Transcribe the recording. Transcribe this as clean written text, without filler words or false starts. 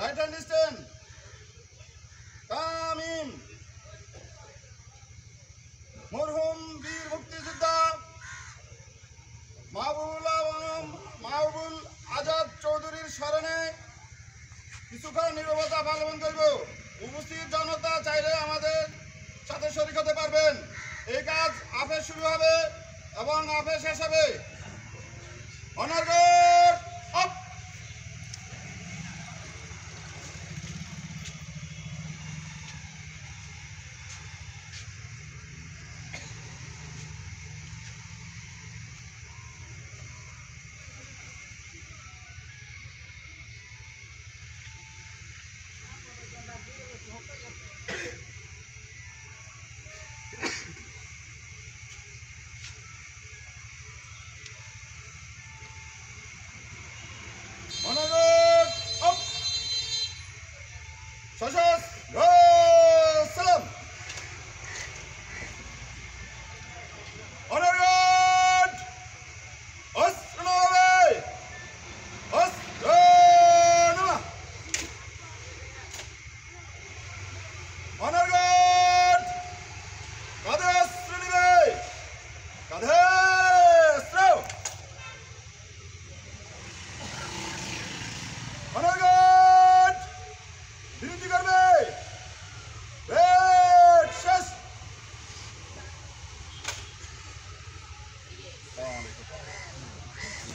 Right hand stand. Come in. মরহুম বীর মুক্তিযোদ্ধা মাহবুবুল আজাদ চৌধুরীর স্মরণে কিছুক্ষণ নীরবতা পালন করব। উপস্থিত জনতা চাইলে আমাদের সাথে শরীক হতে পারবেন। এই কাজ আপে শুরু হবে এবং আপে শেষ হবে।